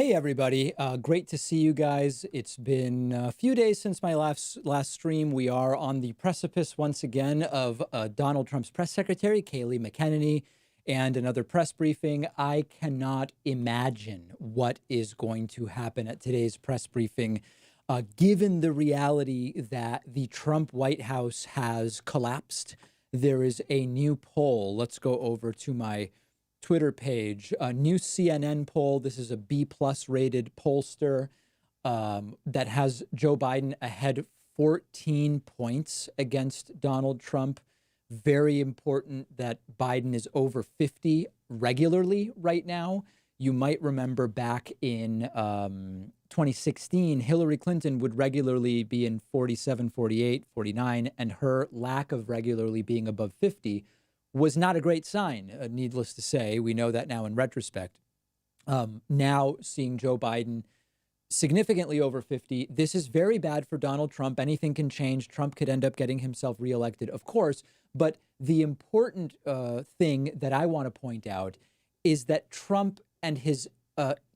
Hey everybody, great to see you guys. It's been a few days since my last stream. We are on the precipice once again of Donald Trump's press secretary, Kayleigh McEnany, and another press briefing. I cannot imagine what is going to happen at today's press briefing, given the reality that the Trump White House has collapsed. There is a new poll. Let's go over to my Twitter page, a new CNN poll. This is a B+ rated pollster that has Joe Biden ahead 14 points against Donald Trump. Very important that Biden is over 50 regularly right now. You might remember back in 2016, Hillary Clinton would regularly be in 47, 48, 49, and her lack of regularly being above 50 was not a great sign, needless to say. We know that now in retrospect. Now seeing Joe Biden significantly over 50, this is very bad for Donald Trump. Anything can change. Trump could end up getting himself reelected, of course. But the important thing that I want to point out is that Trump and his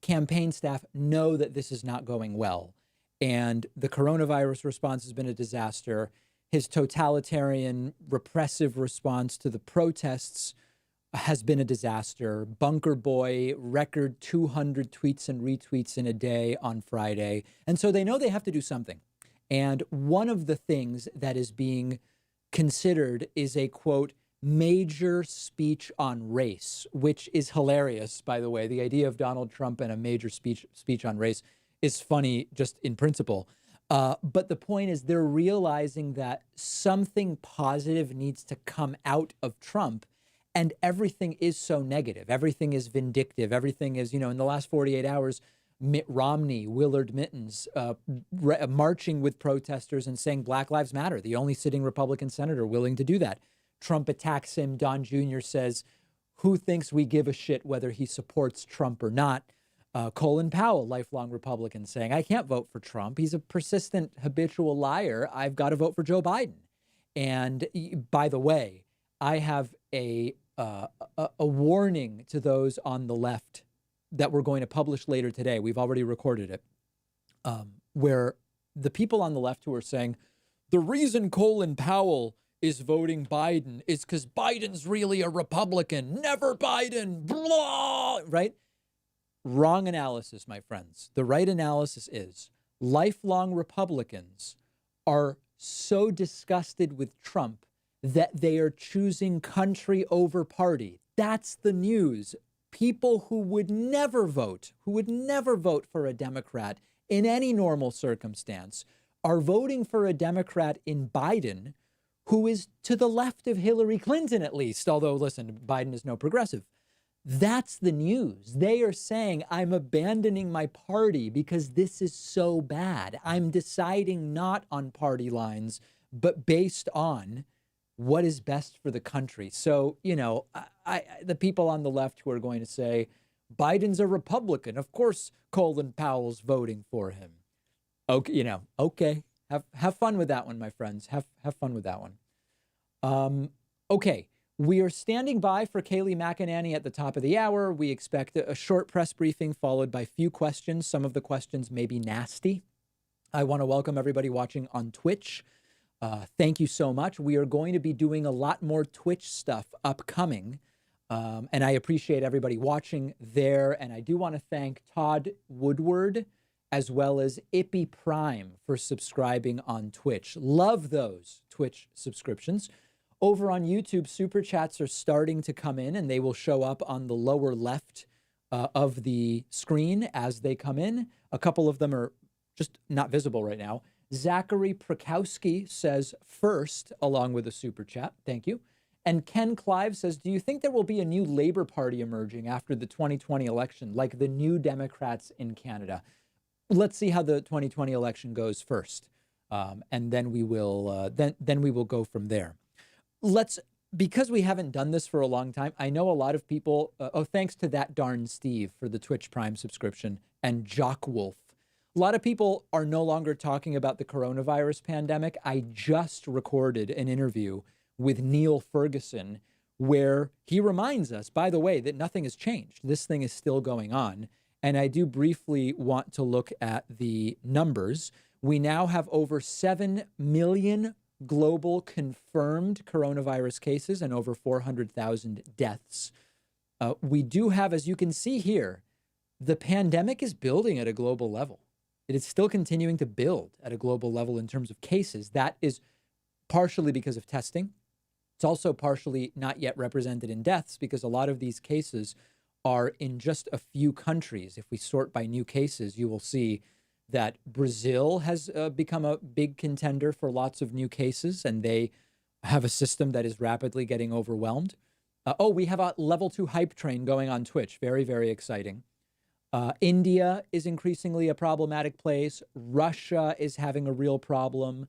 campaign staff know that this is not going well. And the coronavirus response has been a disaster. His totalitarian, repressive response to the protests has been a disaster. Bunker Boy, record 200 tweets and retweets in a day on Friday. And so they know they have to do something. And one of the things that is being considered is a, quote, major speech on race, which is hilarious, by the way. The idea of Donald Trump and a major speech on race is funny just in principle. But the point is they're realizing that something positive needs to come out of Trump, and everything is so negative. Everything is vindictive. Everything is, in the last 48 hours, Mitt Romney, Willard Mittens, marching with protesters and saying Black Lives Matter, the only sitting Republican senator willing to do that. Trump attacks him. Don Jr. says, who thinks we give a shit whether he supports Trump or not? Colin Powell, lifelong Republican, saying, I can't vote for Trump. He's a persistent, habitual liar. I've got to vote for Joe Biden. And by the way, I have a warning to those on the left that we're going to publish later today. We've already recorded it, where the people on the left who are saying, the reason Colin Powell is voting Biden is because Biden's really a Republican. Never Biden, blah, right? Wrong analysis, my friends. The right analysis is lifelong Republicans are so disgusted with Trump that they are choosing country over party. That's the news. People who would never vote for a Democrat in any normal circumstance are voting for a Democrat in Biden who is to the left of Hillary Clinton, at least. Although, listen, Biden is no progressive. That's the news. They are saying, I'm abandoning my party because this is so bad. I'm deciding not on party lines, but based on what is best for the country. So, the people on the left who are going to say, Biden's a Republican. Of course, Colin Powell's voting for him. Okay, okay. Have fun with that one, my friends. Have fun with that one. Okay. We are standing by for Kayleigh McEnany at the top of the hour. We expect a short press briefing followed by few questions. Some of the questions may be nasty. I want to welcome everybody watching on Twitch. Thank you so much. We are going to be doing a lot more Twitch stuff upcoming. And I appreciate everybody watching there. And I do want to thank Todd Woodward as well as Ippy Prime for subscribing on Twitch. Love those Twitch subscriptions. Over on YouTube, super chats are starting to come in, and they will show up on the lower left of the screen as they come in. A couple of them are just not visible right now. Zachary Prakowski says first, along with a super chat. Thank you. And Ken Clive says, do you think there will be a new Labour Party emerging after the 2020 election, like the New Democrats in Canada? Let's see how the 2020 election goes first, and then we will then we will go from there. Because we haven't done this for a long time, I know a lot of people, thanks to that darn Steve for the Twitch Prime subscription and Jock Wolf. A lot of people are no longer talking about the coronavirus pandemic. I just recorded an interview with Neil Ferguson where he reminds us, by the way, that nothing has changed. This thing is still going on. And I do briefly want to look at the numbers. We now have over 7 million global confirmed coronavirus cases and over 400,000 deaths. We do have, as you can see here, the pandemic is building at a global level. It is still continuing to build at a global level in terms of cases. That is partially because of testing. It's also partially not yet represented in deaths because a lot of these cases are in just a few countries. If we sort by new cases, you will see that Brazil has become a big contender for lots of new cases, and they have a system that is rapidly getting overwhelmed. We have a level 2 hype train going on Twitch. Very, very exciting. India is increasingly a problematic place. Russia is having a real problem.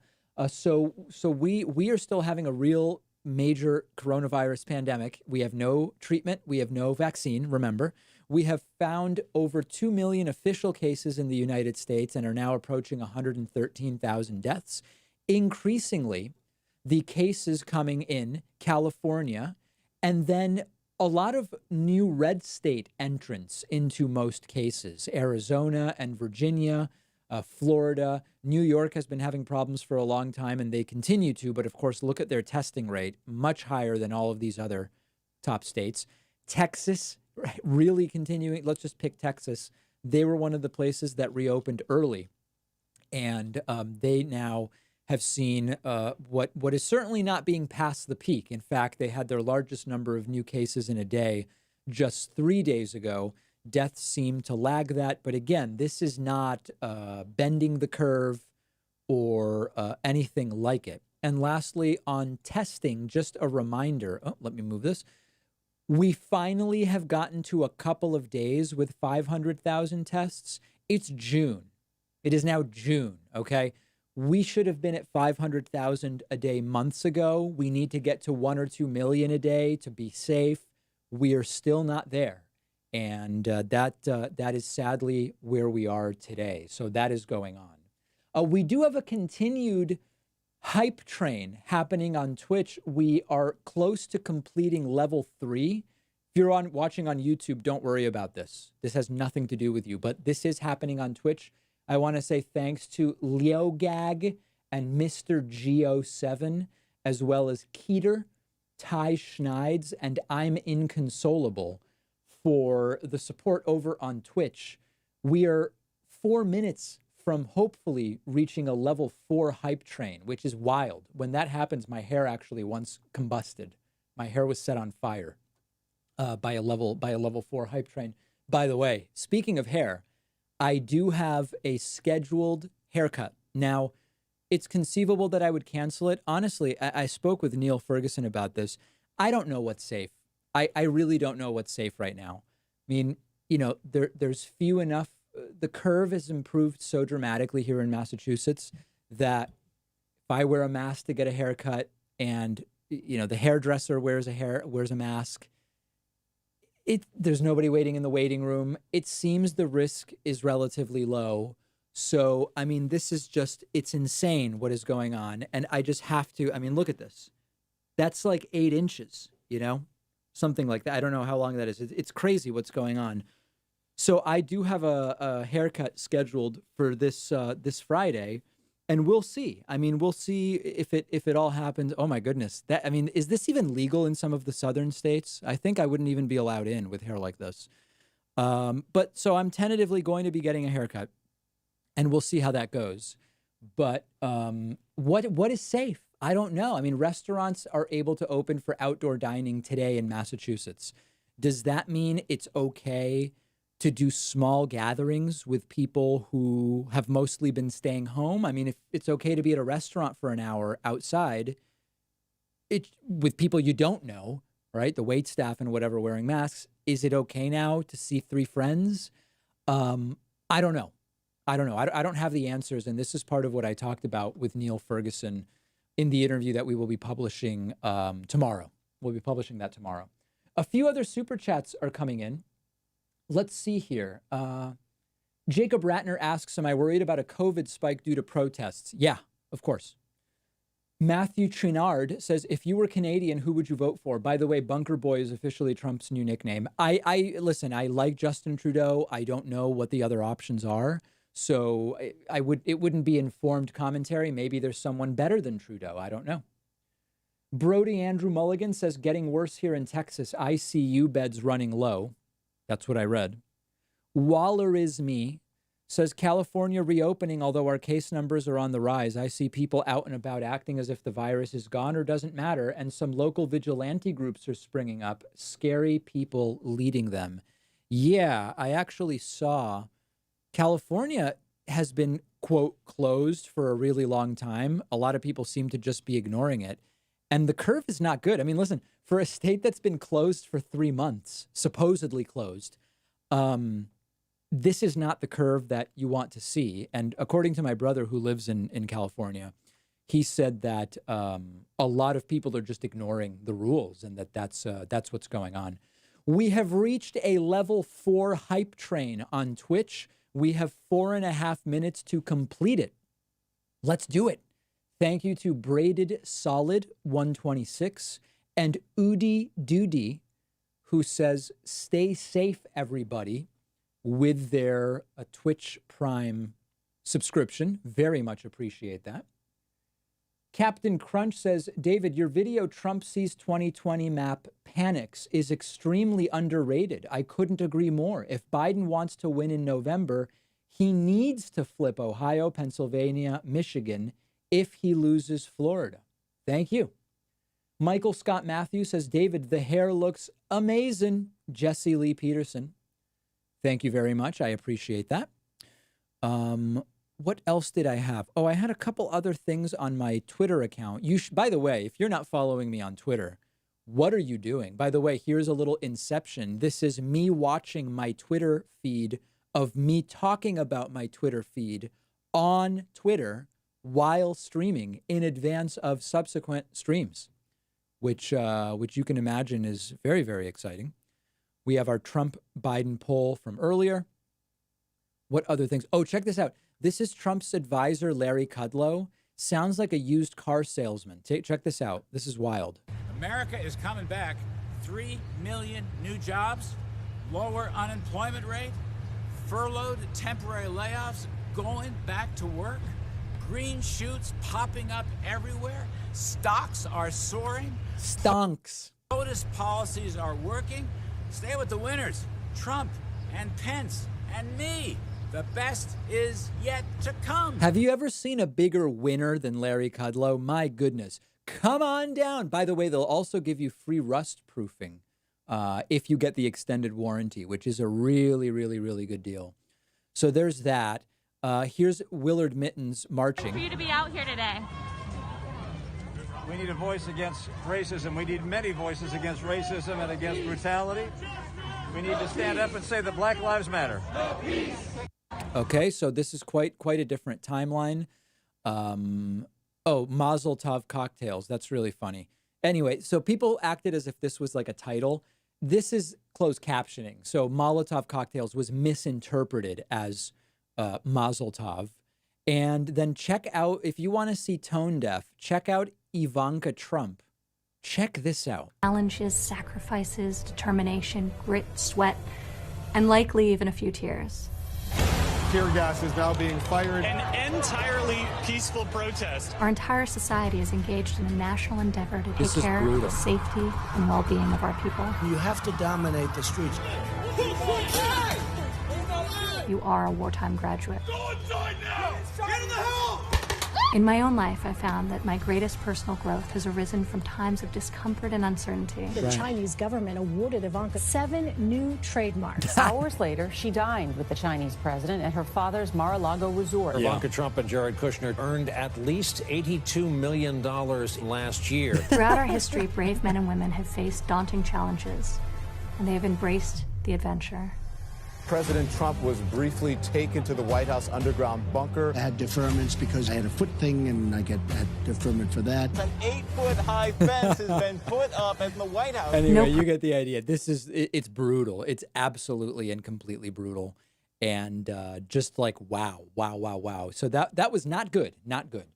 So we are still having a real major coronavirus pandemic. We have no treatment. We have no vaccine. Remember, we have found over 2 million official cases in the United States and are now approaching 113,000 deaths. Increasingly, the cases coming in California, and then a lot of new red state entrants into most cases. Arizona and Virginia, Florida, New York has been having problems for a long time, and they continue to. But of course, look at their testing rate, much higher than all of these other top states. Texas, really continuing. Let's just pick Texas. They were one of the places that reopened early, and they now have seen what is certainly not being past the peak. In fact, they had their largest number of new cases in a day just 3 days ago. Deaths seem to lag that. But again, this is not bending the curve or anything like it. And lastly, on testing, just a reminder. Oh, let me move this. We finally have gotten to a couple of days with 500,000 tests. It's June. It is now June, okay? We should have been at 500,000 a day months ago. We need to get to 1 or 2 million a day to be safe. We are still not there. And that is sadly where we are today. So that is going on. We do have a continued hype train happening on Twitch. We are close to completing level 3. If you're watching on YouTube, don't worry about this. This has nothing to do with you, but this is happening on Twitch. I want to say thanks to Leogag and Mr. Geo7, as well as Keeter, Ty Schneids, and I'm Inconsolable for the support over on Twitch. We are 4 minutes from hopefully reaching a level 4 hype train, which is wild. When that happens, my hair actually once combusted. My hair was set on fire by a level 4 hype train. By the way, speaking of hair, I do have a scheduled haircut. Now, it's conceivable that I would cancel it. Honestly, I spoke with Neil Ferguson about this. I don't know what's safe. I really don't know what's safe right now. I mean, there's few enough. The curve has improved so dramatically here in Massachusetts that if I wear a mask to get a haircut and, the hairdresser wears a mask, there's nobody waiting in the waiting room. It seems the risk is relatively low. So, I mean, it's insane what is going on. And I just have to, look at this. That's like 8 inches, something like that. I don't know how long that is. It's crazy what's going on. So I do have a haircut scheduled for this Friday, and we'll see. We'll see if it all happens. Oh my goodness. Is this even legal in some of the southern states? I think I wouldn't even be allowed in with hair like this. But so I'm tentatively going to be getting a haircut, and we'll see how that goes. But what is safe? I don't know. Restaurants are able to open for outdoor dining today in Massachusetts. Does that mean it's okay to do small gatherings with people who have mostly been staying home? If it's okay to be at a restaurant for an hour outside, with people you don't know, right? The wait staff and whatever wearing masks, is it okay now to see 3 friends? I don't know. I don't have the answers. And this is part of what I talked about with Neil Ferguson in the interview that we will be publishing tomorrow. We'll be publishing that tomorrow. A few other super chats are coming in. Let's see here. Jacob Ratner asks, am I worried about a COVID spike due to protests? Yeah, of course. Matthew Trinard says, if you were Canadian, who would you vote for? By the way, Bunker Boy is officially Trump's new nickname. Listen, I like Justin Trudeau. I don't know what the other options are. So it wouldn't be informed commentary. Maybe there's someone better than Trudeau. I don't know. Brody Andrew Mulligan says, getting worse here in Texas. ICU beds running low. That's what I read. Waller is me. Says California reopening, although our case numbers are on the rise. I see people out and about acting as if the virus is gone or doesn't matter, and some local vigilante groups are springing up, scary people leading them. Yeah, I actually saw California has been, quote, closed for a really long time. A lot of people seem to just be ignoring it. And the curve is not good. I mean, listen, for a state that's been closed for 3 months, supposedly closed, this is not the curve that you want to see. And according to my brother who lives in California, he said that a lot of people are just ignoring the rules and that's what's going on. We have reached a level 4 hype train on Twitch. We have 4.5 minutes to complete it. Let's do it. Thank you to Braided Solid 126 and Udi Doody, who says, stay safe, everybody, with their Twitch Prime subscription. Very much appreciate that. Captain Crunch says, David, your video Trump sees 2020 map panics is extremely underrated. I couldn't agree more. If Biden wants to win in November, he needs to flip Ohio, Pennsylvania, Michigan if he loses Florida. Thank you. Michael Scott Matthews says, David, the hair looks amazing. Jesse Lee Peterson. Thank you very much. I appreciate that. What else did I have? Oh, I had a couple other things on my Twitter account. By the way, if you're not following me on Twitter, what are you doing? By the way, here's a little inception. This is me watching my Twitter feed of me talking about my Twitter feed on Twitter while streaming in advance of subsequent streams, which you can imagine is very, very exciting. We have our Trump-Biden poll from earlier. What other things? Oh, check this out. This is Trump's advisor, Larry Kudlow. Sounds like a used car salesman. Check this out. This is wild. America is coming back. 3 million new jobs, lower unemployment rate, furloughed temporary layoffs, going back to work, green shoots popping up everywhere, stocks are soaring. Stonks. POTUS policies are working. Stay with the winners, Trump and Pence and me. The best is yet to come. Have you ever seen a bigger winner than Larry Kudlow? My goodness. Come on down. By the way, they'll also give you free rust proofing if you get the extended warranty, which is a really, really, really good deal. So there's that. Here's Willard Mittens marching. For you to be out here today. We need a voice against racism. We need many voices against racism and against brutality. We need to stand up and say that Black Lives Matter. Okay, so this is quite a different timeline. Mazel Tov cocktails. That's really funny. Anyway, so people acted as if this was like a title. This is closed captioning. So Molotov cocktails was misinterpreted as Mazel Tov. And then check out, if you want to see tone deaf, check out Ivanka Trump. Check this out. Challenges, sacrifices, determination, grit, sweat, and likely even a few tears. Tear gas is now being fired. An entirely peaceful protest. Our entire society is engaged in a national endeavor to take care of the safety and well-being of our people. You have to dominate the streets. You are a wartime graduate. Go inside now! Get in the hell! In my own life, I found that my greatest personal growth has arisen from times of discomfort and uncertainty. The Chinese government awarded Ivanka 7 new trademarks. Hours later, she dined with the Chinese president at her father's Mar-a-Lago resort. Ivanka Trump and Jared Kushner earned at least $82 million last year. Throughout our history, brave men and women have faced daunting challenges, and they have embraced the adventure. President Trump was briefly taken to the White House underground bunker. I had deferments because I had a foot thing, and I had deferment for that. An 8-foot-high fence has been put up at the White House. Anyway, you get the idea. It's brutal. It's absolutely and completely brutal. And just like, wow. So that was not good. Not good.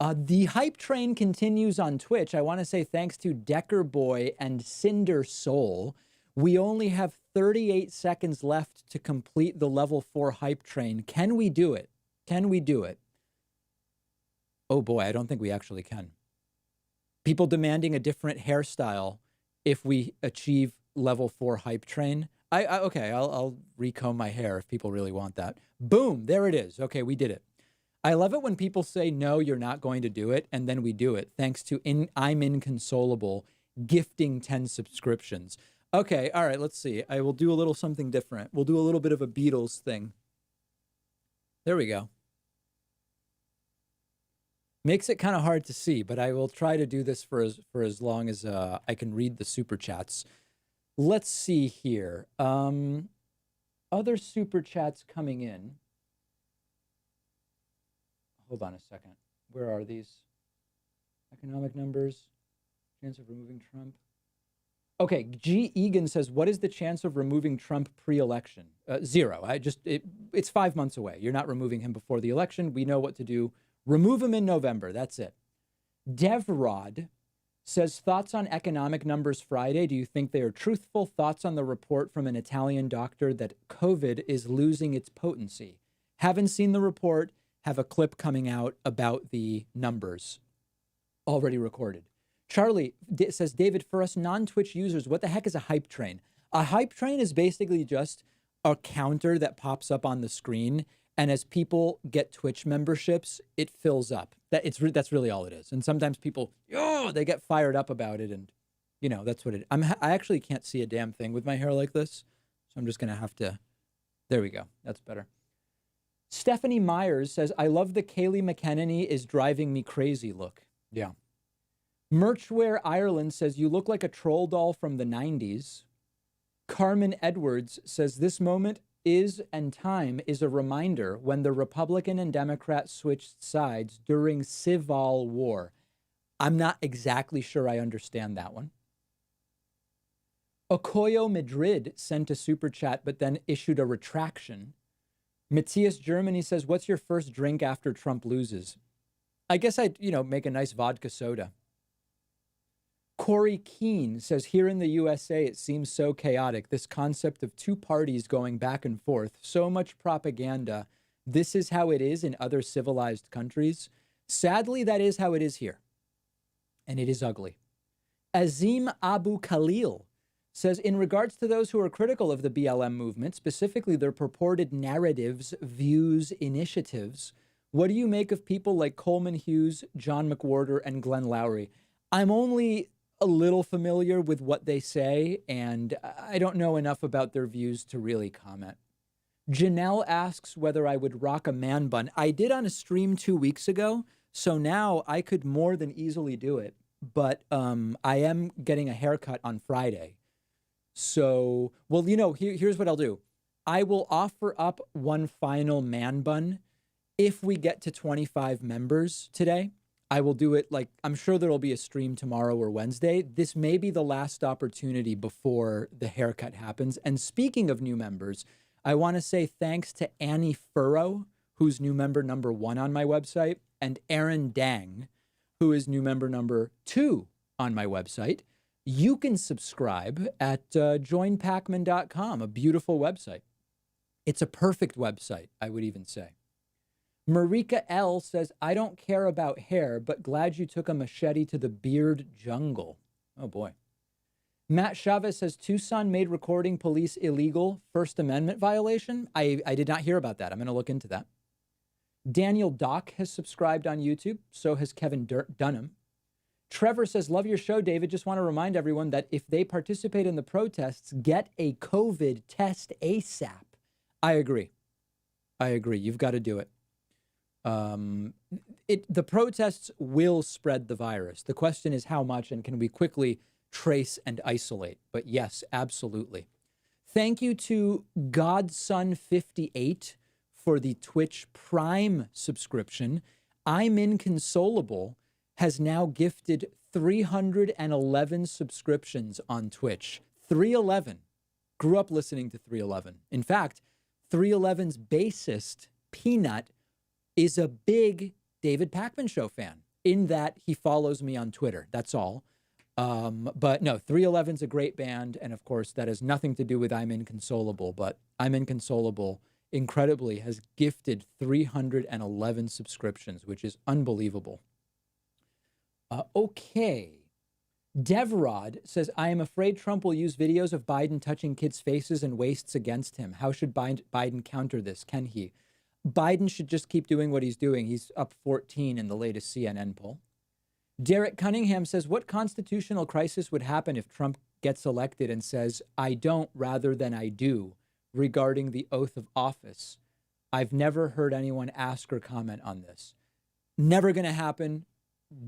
The hype train continues on Twitch. I want to say thanks to Decker Boy and Cinder Soul. We only have 38 seconds left to complete the level 4 hype train. Can we do it? Can we do it? Oh boy, I don't think we actually can. People demanding a different hairstyle if we achieve level 4 hype train. Okay, I'll recomb my hair if people really want that. Boom, there it is. Okay, we did it. I love it when people say, no, you're not going to do it, and then we do it, thanks to I'm Inconsolable gifting 10 subscriptions. Okay, all right, let's see. I will do a little something different. We'll do a little bit of a Beatles thing. There we go. Makes it kind of hard to see, but I will try to do this for as long as I can read the super chats. Let's see here. Other super chats coming in. Hold on a second. Where are these? Economic numbers. Chance of removing Trump. Okay, G. Egan says, what is the chance of removing Trump pre-election? 0. It's 5 months away. You're not removing him before the election. We know what to do. Remove him in November. That's it. Devrod says, thoughts on economic numbers Friday. Do you think they are truthful? Thoughts on the report from an Italian doctor that COVID is losing its potency? Haven't seen the report. Have a clip coming out about the numbers already recorded. Charlie says, David, for us non-Twitch users, what the heck is a hype train? A hype train is basically just a counter that pops up on the screen. And as people get Twitch memberships, it fills up. That's really all it is. And sometimes people, they get fired up about it. And, that's what I actually can't see a damn thing with my hair like this. So I'm just going to have to. There we go. That's better. Stephanie Myers says, I love the Kayleigh McEnany is driving me crazy look. Yeah. Merchwear Ireland says, you look like a troll doll from the 90s. Carmen Edwards says, this moment and time is a reminder when the Republican and Democrat switched sides during Civil War. I'm not exactly sure I understand that one. Okoyo Madrid sent a super chat, but then issued a retraction. Matthias Germany says, what's your first drink after Trump loses? I guess I'd, make a nice vodka soda. Corey Keene says, here in the USA, it seems so chaotic. This concept of two parties going back and forth, so much propaganda. This is how it is in other civilized countries. Sadly, that is how it is here. And it is ugly. Azim Abu Khalil says, in regards to those who are critical of the BLM movement, specifically their purported narratives, views, initiatives, what do you make of people like Coleman Hughes, John McWhorter, and Glenn Lowry? I'm only a little familiar with what they say, and I don't know enough about their views to really comment. Janelle asks whether I would rock a man bun. I did on a stream 2 weeks ago, so now I could more than easily do it, but I am getting a haircut on Friday. So, well, here's what I'll do. I will offer up one final man bun if we get to 25 members today. I will do it I'm sure there'll be a stream tomorrow or Wednesday. This may be the last opportunity before the haircut happens. And speaking of new members, I want to say thanks to Annie Furrow, who's new member number 1 on my website, and Aaron Dang, who is new member number 2 on my website. You can subscribe at joinpacman.com, a beautiful website. It's a perfect website, I would even say. Marika L says, I don't care about hair, but glad you took a machete to the beard jungle. Oh, boy. Matt Chavez says, Tucson made recording police illegal. First Amendment violation? I did not hear about that. I'm going to look into that. Daniel Dock has subscribed on YouTube. So has Kevin Dunham. Trevor says, love your show, David. Just want to remind everyone that if they participate in the protests, get a COVID test ASAP. I agree. You've got to do it. The protests will spread the virus. The question is how much, and can we quickly trace and isolate? But yes, absolutely. Thank you to Godson58 for the Twitch Prime subscription. I'm Inconsolable has now gifted 311 subscriptions on Twitch. 311. Grew up listening to 311. In fact, 311's bassist, Peanut, is a big David Pakman Show fan. in that he follows me on Twitter. That's all. But no, 311's a great band. And of course, that has nothing to do with I'm Inconsolable, but I'm Inconsolable incredibly has gifted 311 subscriptions, which is unbelievable. Okay. Devrod says, I am afraid Trump will use videos of Biden touching kids' faces and waists against him. How should Biden counter this? Can he? Biden should just keep doing what he's doing. He's up 14 in the latest CNN poll. Derek Cunningham says, what constitutional crisis would happen if Trump gets elected and says, I don't rather than I do regarding the oath of office? I've never heard anyone ask or comment on this. Never going to happen.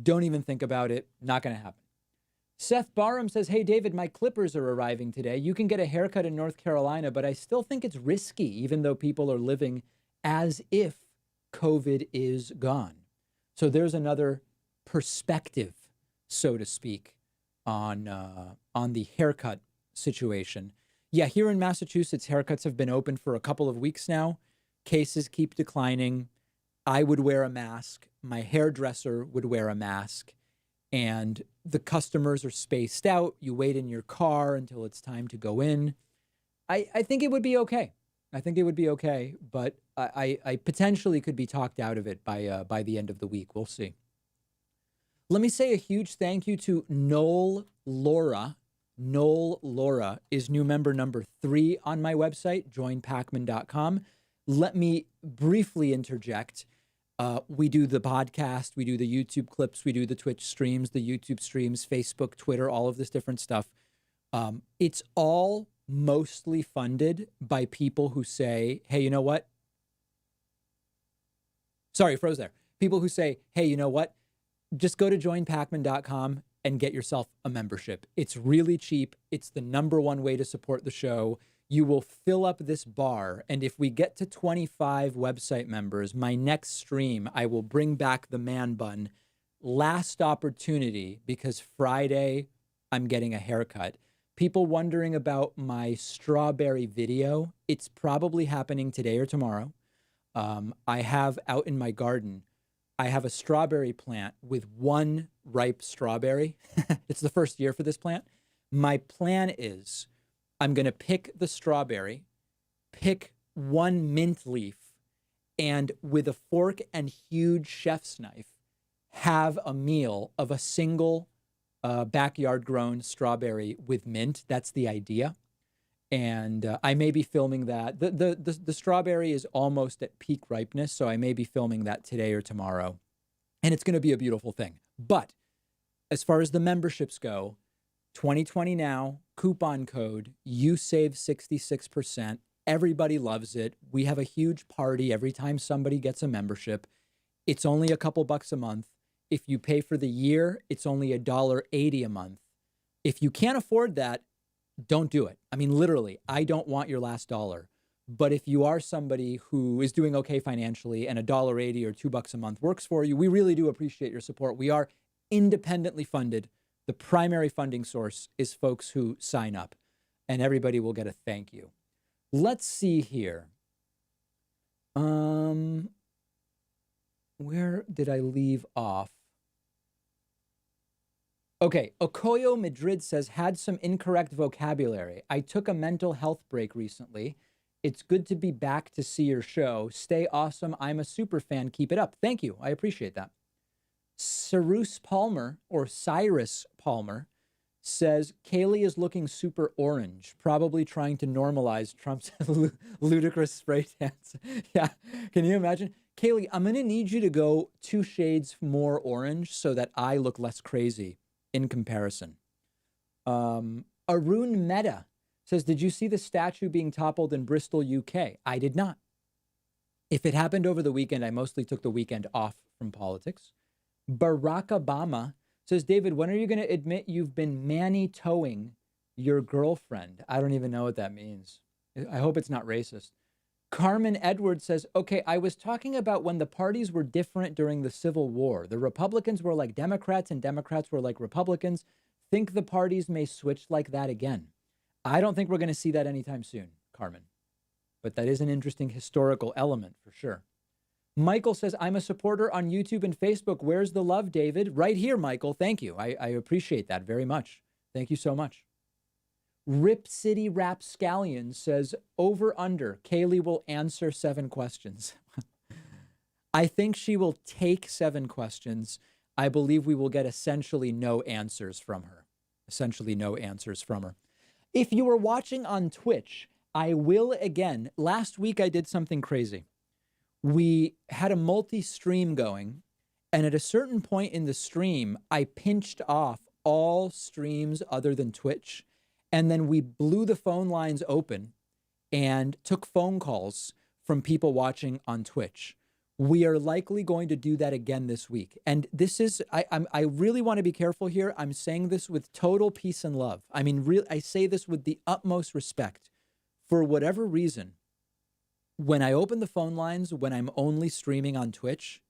Don't even think about it. Not going to happen. Seth Barham says, hey, David, my clippers are arriving today. You can get a haircut in North Carolina, but I still think it's risky, even though people are living as if COVID is gone. So there's another perspective, so to speak, on the haircut situation. Yeah, here in Massachusetts, haircuts have been open for a couple of weeks now. Cases keep declining. I would wear a mask. My hairdresser would wear a mask. And the customers are spaced out. You wait in your car until it's time to go in. I think it would be okay. I think it would be okay, but I potentially could be talked out of it by the end of the week. We'll see. Let me say a huge thank you to Noel Laura. Noel Laura is new member number 3 on my website, joinpacman.com. Let me briefly interject. We do the podcast, we do the YouTube clips, we do the Twitch streams, the YouTube streams, Facebook, Twitter, all of this different stuff. It's all mostly funded by people who say, hey, you know what? Sorry, froze there. People who say, hey, you know what? Just go to joinpacman.com and get yourself a membership. It's really cheap. It's the #1 way to support the show. You will fill up this bar. And if we get to 25 website members, my next stream, I will bring back the man bun. Last opportunity, because Friday I'm getting a haircut. People wondering about my strawberry video. It's probably happening today or tomorrow. I have out in my garden, I have a strawberry plant with 1 ripe strawberry. It's the first year for this plant. My plan is I'm going to pick the strawberry, pick 1 mint leaf, and with a fork and huge chef's knife, have a meal of a single backyard grown strawberry with mint. That's the idea. And I may be filming that. The strawberry is almost at peak ripeness, so I may be filming that today or tomorrow. And it's going to be a beautiful thing. But as far as the memberships go, 2020 now, coupon code, you save 66%. Everybody loves it. We have a huge party every time somebody gets a membership. It's only a couple bucks a month. If you pay for the year, it's only $1.80 a month. If you can't afford that, don't do it. I mean, literally, I don't want your last dollar. But if you are somebody who is doing okay financially and $1.80 or $2 a month works for you, we really do appreciate your support. We are independently funded. The primary funding source is folks who sign up, and everybody will get a thank you. Let's see here. Where did I leave off? Okay, Okoyo Madrid says, had some incorrect vocabulary. I took a mental health break recently. It's good to be back to see your show. Stay awesome. I'm a super fan. Keep it up. Thank you. I appreciate that. Cyrus Palmer, or Cyrus Palmer, says, Kayleigh is looking super orange, probably trying to normalize Trump's ludicrous spray tans. Yeah, can you imagine? Kayleigh, I'm going to need you to go 2 shades more orange so that I look less crazy in comparison. Arun Mehta says, did you see the statue being toppled in Bristol, UK? I did not. If it happened over the weekend, I mostly took the weekend off from politics. Barack Obama says, David, when are you going to admit you've been manny-toeing your girlfriend? I don't even know what that means. I hope it's not racist. Carmen Edwards says, okay, I was talking about when the parties were different during the Civil War. The Republicans were like Democrats and Democrats were like Republicans. Think the parties may switch like that again. I don't think we're going to see that anytime soon, Carmen. But that is an interesting historical element for sure. Michael says, I'm a supporter on YouTube and Facebook. Where's the love, David? Right here, Michael. Thank you. I appreciate that very much. Thank you so much. Rip City Rapscallion says, over under, Kayleigh will answer 7 questions. I think she will take 7 questions. I believe we will get essentially no answers from her. Essentially no answers from her. If you were watching on Twitch, I will again. Last week I did something crazy. We had a multi-stream going, and at a certain point in the stream, I pinched off all streams other than Twitch, and then we blew the phone lines open and took phone calls from people watching on Twitch. We are likely going to do that again this week. And this is, I really want to be careful here. I'm saying this with total peace and love. I mean, I say this with the utmost respect. For whatever reason, when I open the phone lines, when I'm only streaming on Twitch,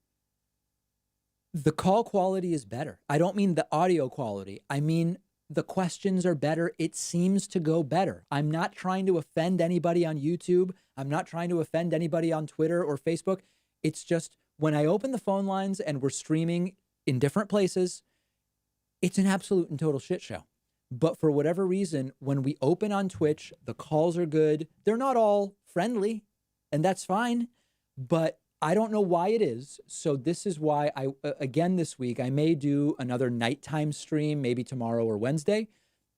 the call quality is better. I don't mean the audio quality. I mean, the questions are better. It seems to go better. I'm not trying to offend anybody on YouTube. I'm not trying to offend anybody on Twitter or Facebook. It's just when I open the phone lines and we're streaming in different places, it's an absolute and total shit show. But for whatever reason, when we open on Twitch, the calls are good. They're not all friendly, and that's fine. But I don't know why it is. So this is why again, this week, I may do another nighttime stream, maybe tomorrow or Wednesday.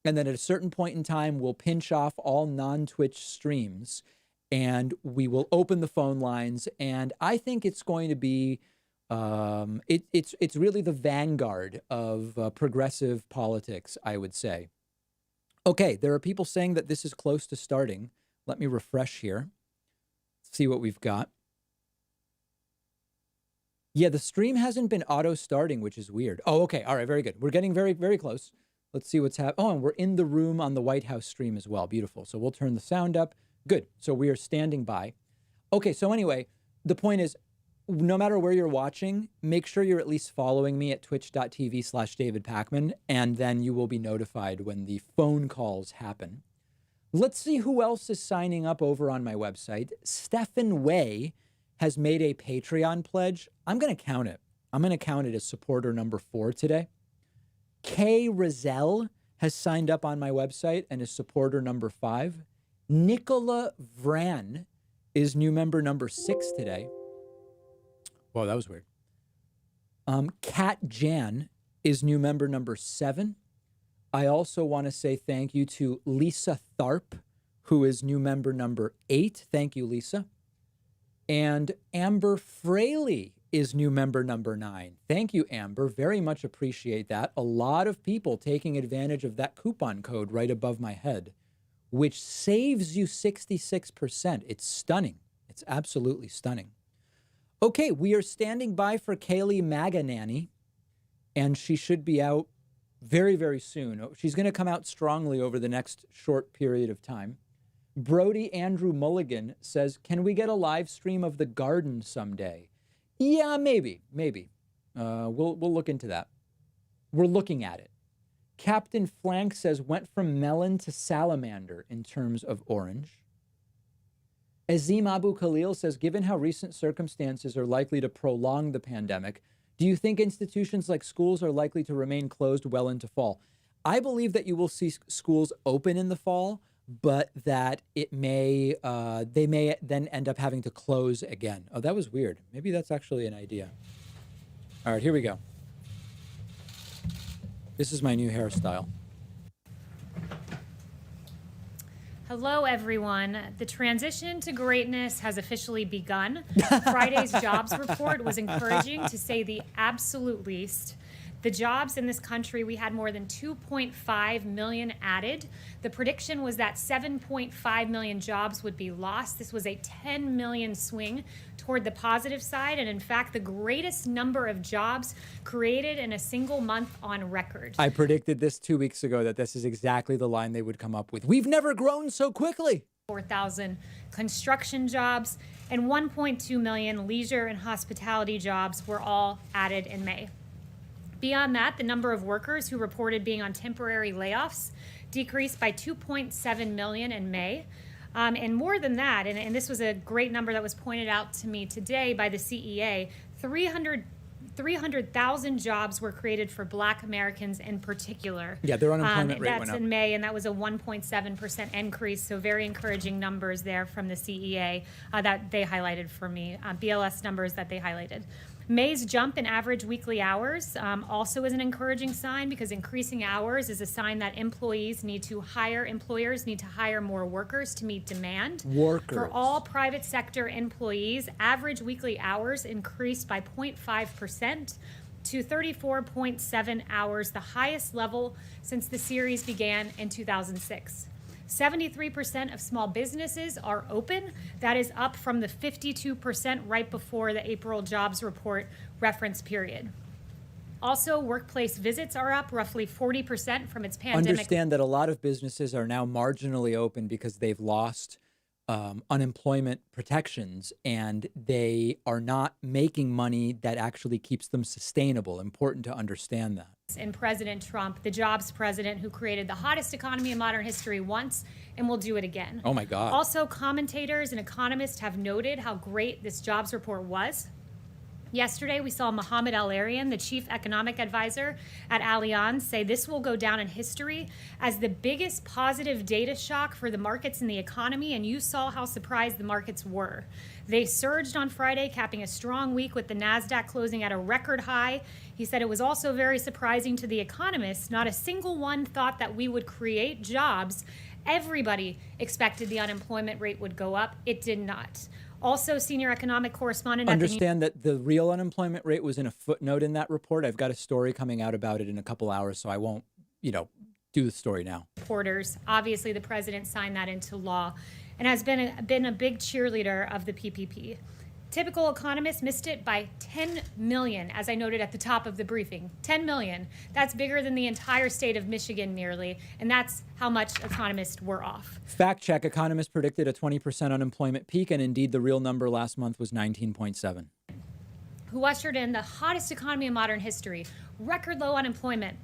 And then at a certain point in time, we'll pinch off all non-Twitch streams and we will open the phone lines. And I think it's going to be, it's really the vanguard of progressive politics, I would say. Okay, there are people saying that this is close to starting. Let me refresh here. See what we've got. Yeah, the stream hasn't been auto-starting, which is weird. Oh, okay. All right, very good. We're getting very, very close. Let's see what's happening. Oh, and we're in the room on the White House stream as well. Beautiful. So we'll turn the sound up. Good. So we are standing by. Okay, so anyway, the point is, no matter where you're watching, make sure you're at least following me at twitch.tv/David Pakman, and then you will be notified when the phone calls happen. Let's see who else is signing up over on my website. Stephen Way has made a Patreon pledge. I'm going to count it. I'm going to count it as supporter number 4 today. Kay Rizal has signed up on my website and is supporter number 5. Nicola Vran is new member number 6 today. Whoa, that was weird. Kat Jan is new member number 7. I also want to say thank you to Lisa Tharp, who is new member number 8. Thank you, Lisa. And Amber Fraley is new member number 9. Thank you, Amber. Very much appreciate that. A lot of people taking advantage of that coupon code right above my head, which saves you 66%. It's stunning. It's absolutely stunning. Okay, we are standing by for Kayleigh McEnany, and she should be out very, very soon. She's going to come out strongly over the next short period of time. Brody Andrew Mulligan says, can we get a live stream of The Garden someday? Yeah, maybe. We'll look into that. We're looking at it. Captain Flank says, went from melon to salamander in terms of orange. Azim Abu Khalil says, given how recent circumstances are likely to prolong the pandemic, do you think institutions like schools are likely to remain closed well into fall? I believe that you will see schools open in the fall, but that it may, they may then end up having to close again. Oh, that was weird. Maybe that's actually an idea. All right, here we go. This is my new hairstyle. Hello, everyone. The transition to greatness has officially begun. Friday's jobs report was encouraging, to say the absolute least. The jobs in this country, we had more than 2.5 million added. The prediction was that 7.5 million jobs would be lost. This was a 10 million swing toward the positive side, and in fact, the greatest number of jobs created in a single month on record. I predicted this 2 weeks ago, that this is exactly the line they would come up with. We've never grown so quickly. 4,000 construction jobs and 1.2 million leisure and hospitality jobs were all added in May. Beyond that, the number of workers who reported being on temporary layoffs decreased by 2.7 million in May. And more than that, and this was a great number that was pointed out to me today by the CEA, 300,000 jobs were created for Black Americans in particular. Yeah, their unemployment rate went That's up. in May, and that was a 1.7% increase, so very encouraging numbers there from the CEA that they highlighted for me, BLS numbers that they highlighted. May's jump in average weekly hours also is an encouraging sign, because increasing hours is a sign that employers need to hire more workers to meet demand. For all private sector employees, average weekly hours increased by 0.5% to 34.7 hours, the highest level since the series began in 2006. 73% of small businesses are open. That is up from the 52% right before the April jobs report reference period. Also, workplace visits are up roughly 40% from its pandemic. Understand that a lot of businesses are now marginally open because they've lost unemployment protections, and they are not making money that actually keeps them sustainable. Important to understand that. And President Trump, the jobs president who created the hottest economy in modern history once and will do it again. Oh my God. Also, commentators and economists have noted how great this jobs report was. Yesterday, we saw Mohamed El-Arian, the chief economic advisor at Allianz, say this will go down in history as the biggest positive data shock for the markets and the economy, and you saw how surprised the markets were. They surged on Friday, capping a strong week with the NASDAQ closing at a record high. He said it was also very surprising to the economists. Not a single one thought that we would create jobs. Everybody expected the unemployment rate would go up. It did not. Also, senior economic correspondent Understand that the real unemployment rate was in a footnote in that report. I've got a story coming out about it in a couple hours, so I won't, do the story now. Reporters, obviously the president signed that into law and has been a big cheerleader of the PPP. Typical economists missed it by 10 million, as I noted at the top of the briefing. 10 million. That's bigger than the entire state of Michigan nearly, and that's how much economists were off. Fact check, economists predicted a 20% unemployment peak, and indeed the real number last month was 19.7. Who ushered in the hottest economy in modern history, record low unemployment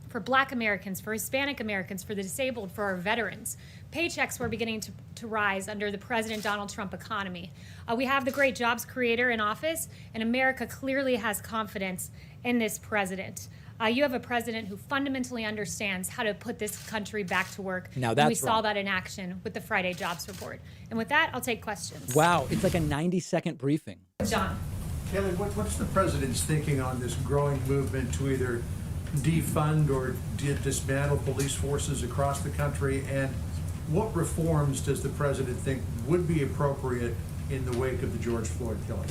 for Black Americans, for Hispanic Americans, for the disabled, for our veterans. Paychecks were beginning to rise under the President Donald Trump economy. We have the great jobs creator in office, and America clearly has confidence in this president. You have a president who fundamentally understands how to put this country back to work. Now and we that's saw wrong. that in action with the Friday jobs report. And with that, I'll take questions. Wow, it's like a 90-second briefing. John. Kayleigh, what's the president's thinking on this growing movement to either defund or dismantle police forces across the country, and what reforms does the president think would be appropriate in the wake of the George Floyd killing?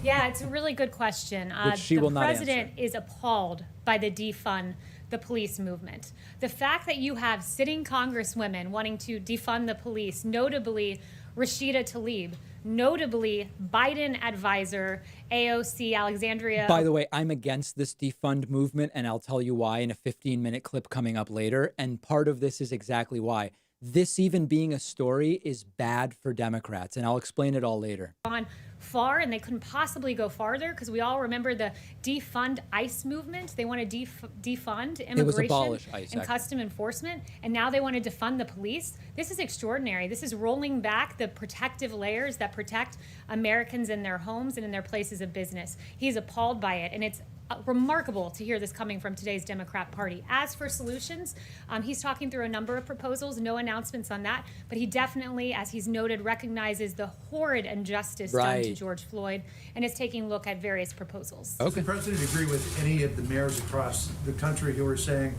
Yeah, it's a really good question. Which she will not answer. The president is appalled by the defund the police movement. The fact that you have sitting congresswomen wanting to defund the police, notably Rashida Tlaib, notably Biden advisor AOC Alexandria. By the way, I'm against this defund movement, and I'll tell you why in a 15-minute clip coming up later. And part of this is exactly why. This even being a story is bad for Democrats, and I'll explain it all later. Gone far, and they couldn't possibly go farther, because we all remember the defund ICE movement. They want to defund immigration ICE, and custom enforcement, and now they want to defund the police. This is extraordinary. This is rolling back the protective layers that protect Americans in their homes and in their places of business. He's appalled by it, and it's remarkable to hear this coming from today's Democrat Party. As for solutions, he's talking through a number of proposals, no announcements on that, but he definitely, as he's noted, recognizes the horrid injustice done to George Floyd and is taking a look at various proposals. Does the president agree with any of the mayors across the country who are saying,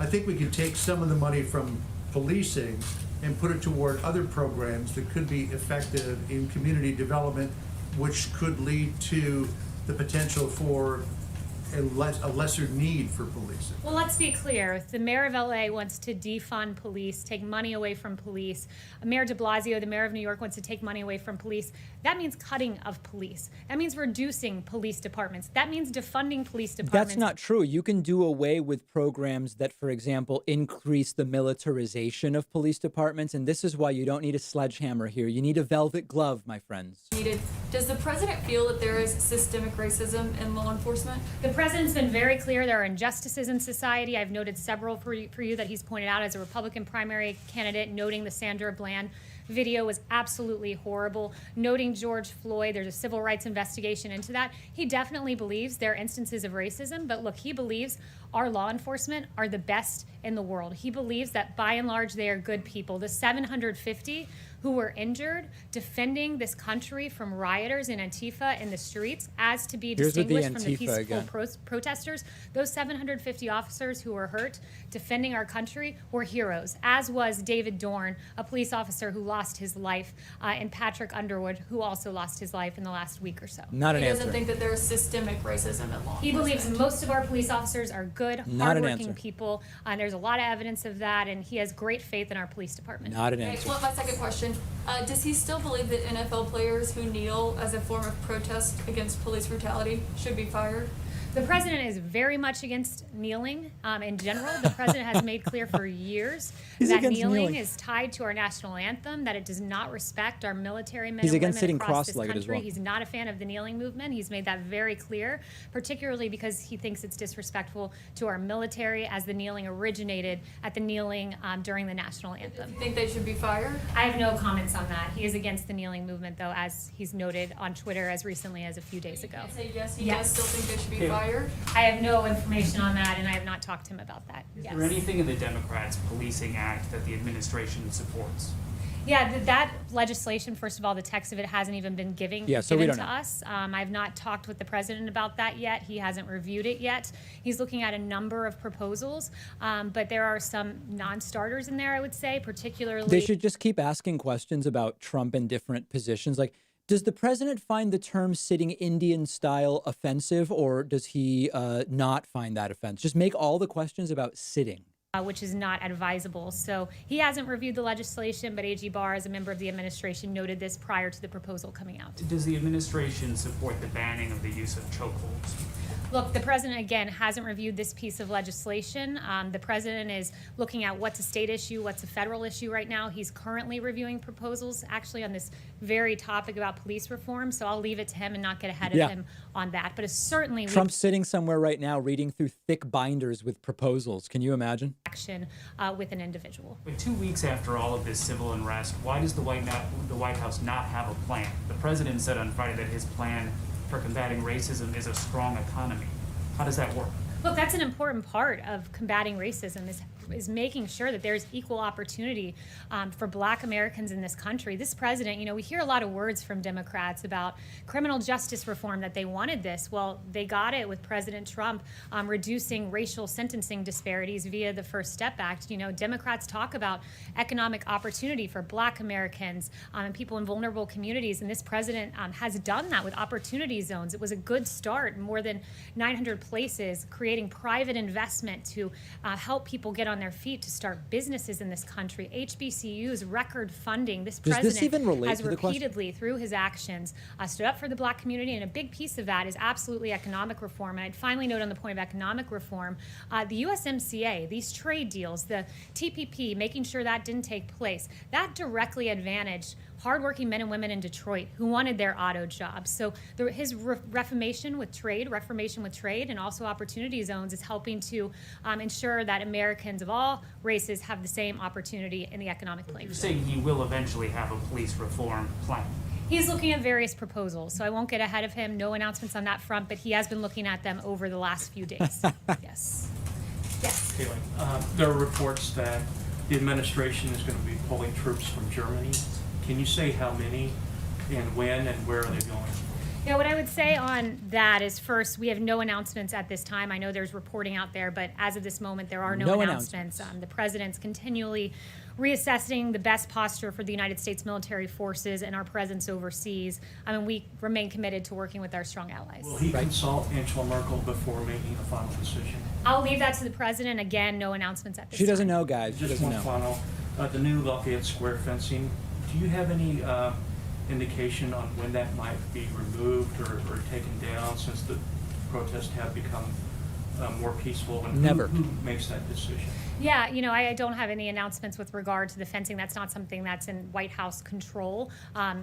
I think we could take some of the money from policing and put it toward other programs that could be effective in community development, which could lead to the potential for a lesser need for policing? Well, let's be clear. If the mayor of LA wants to defund police, take money away from police, Mayor de Blasio, the mayor of New York, wants to take money away from police, that means cutting of police. That means reducing police departments. That means defunding police departments. That's not true. You can do away with programs that, for example, increase the militarization of police departments, and this is why you don't need a sledgehammer here. You need a velvet glove, my friends. Does the president feel that there is systemic racism in law enforcement? The president's been very clear there are injustices in society. I've noted several for you that he's pointed out as a Republican primary candidate, noting the Sandra Bland video was absolutely horrible. Noting George Floyd, there's a civil rights investigation into that. He definitely believes there are instances of racism, but look, he believes our law enforcement are the best in the world. He believes that by and large they are good people. The 750 who were injured defending this country from rioters and Antifa in the streets, as to be distinguished from the peaceful protesters, those 750 officers who were hurt defending our country were heroes, as was David Dorn, a police officer who lost his life, and Patrick Underwood, who also lost his life in the last week or so. Not an answer. He doesn't think that there is systemic racism at law. He believes most of our police officers are good, Not an hardworking answer. people, and there's a lot of evidence of that, and he has great faith in our police department. Not an Okay, answer. well, my second question, does he still believe that NFL players who kneel as a form of protest against police brutality should be fired? The president is very much against kneeling in general. The president has made clear for years that kneeling is tied to our national anthem, that it does not respect our military men and women across this country. He's not a fan of the kneeling movement. He's made that very clear, particularly because he thinks it's disrespectful to our military, as the kneeling originated at the kneeling during the national anthem. Do you think they should be fired? I have no comments on that. He is against the kneeling movement, though, as he's noted on Twitter as recently as a few days ago. Say yes, he does still think they should be fired? I have no information on that, and I have not talked to him about that. Is there anything in the Democrats' Policing Act that the administration supports? Yeah, that legislation, first of all, the text of it hasn't even been given to us. I've not talked with the president about that yet. He hasn't reviewed it yet. He's looking at a number of proposals, but there are some non-starters in there, I would say, particularly. They should just keep asking questions about Trump in different positions. Like, does the president find the term sitting Indian style offensive, or does he not find that offensive? Just make all the questions about sitting. Which is not advisable. So he hasn't reviewed the legislation, but AG Barr, as a member of the administration, noted this prior to the proposal coming out. Does the administration support the banning of the use of chokeholds? Look, the president, again, hasn't reviewed this piece of legislation. The president is looking at what's a state issue, what's a federal issue right now. He's currently reviewing proposals, actually, on this very topic about police reform. So I'll leave it to him and not get ahead of him on that. But it's certainly Trump's sitting somewhere right now reading through thick binders with proposals. Can you imagine? Action with an individual. But 2 weeks after all of this civil unrest, why does the White House not have a plan? The president said on Friday that his plan for combating racism is a strong economy. How does that work? Look, that's an important part of combating racism is making sure that there's equal opportunity for Black Americans in this country. This president, you know, we hear a lot of words from Democrats about criminal justice reform, that they wanted this. Well, they got it with President Trump reducing racial sentencing disparities via the First Step Act. You know, Democrats talk about economic opportunity for Black Americans and people in vulnerable communities, and this president has done that with opportunity zones. It was a good start, more than 900 places, creating private investment to help people get on their feet to start businesses in this country. HBCUs, record funding. This president has repeatedly, through his actions, stood up for the Black community, and a big piece of that is absolutely economic reform. And I'd finally note on the point of economic reform, the USMCA, these trade deals, the TPP, making sure that didn't take place, that directly advantaged hardworking men and women in Detroit who wanted their auto jobs. So his reformation with trade, and also opportunity zones is helping to ensure that Americans of all races have the same opportunity in the economic playing field. You're saying he will eventually have a police reform plan? He's looking at various proposals, so I won't get ahead of him. No announcements on that front, but he has been looking at them over the last few days. Yes. Yes. Kayleigh, there are reports that the administration is going to be pulling troops from Germany. Can you say how many and when and where are they going? Yeah, what I would say on that is, first, we have no announcements at this time. I know there's reporting out there, but as of this moment, there are no announcements. The president's continually reassessing the best posture for the United States military forces and our presence overseas. I mean, we remain committed to working with our strong allies. Will he consult Angela Merkel before making a final decision? I'll leave that to the president. Again, no announcements at this time. She doesn't know, guys. She Just doesn't one know. final. The new Lafayette Square fencing, do you have any indication on when that might be removed or taken down, since the protests have become more peaceful? And who makes that decision? Yeah, you know, I don't have any announcements with regard to the fencing. That's not something that's in White House control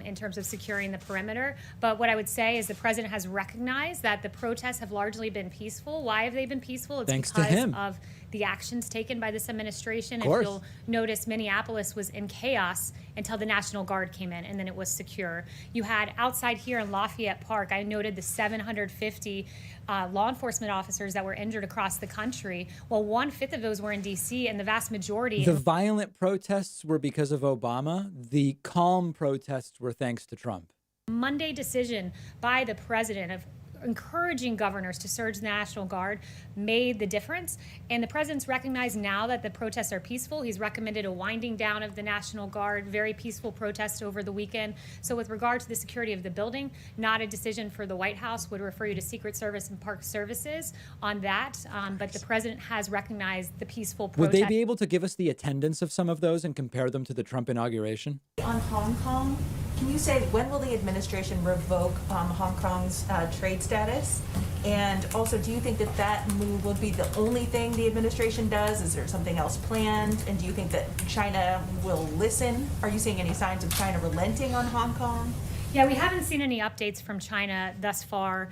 in terms of securing the perimeter. But what I would say is the president has recognized that the protests have largely been peaceful. Why have they been peaceful? It's Thanks to because him. of the actions taken by this administration. Of If course. you'll notice, Minneapolis was in chaos until the National Guard came in, and then it was secure. You had outside here in Lafayette Park, I noted the 750 law enforcement officers that were injured across the country. Well, 1/5 of those were in D.C., and the vast majority. The violent protests were because of Obama. The calm protests were thanks to Trump. Monday decision by the president of encouraging governors to surge the National Guard made the difference. And the president's recognized now that the protests are peaceful. He's recommended a winding down of the National Guard, very peaceful protest over the weekend. So with regard to the security of the building, not a decision for the White House, would refer you to Secret Service and Park Services on that. But the president has recognized the peaceful protest. Would they be able to give us the attendance of some of those and compare them to the Trump inauguration? On Hong Kong, can you say when will the administration revoke Hong Kong's trade status? And also, do you think that that move will be the only thing the administration does? Is there something else planned? And do you think that China will listen? Are you seeing any signs of China relenting on Hong Kong? Yeah, we haven't seen any updates from China thus far.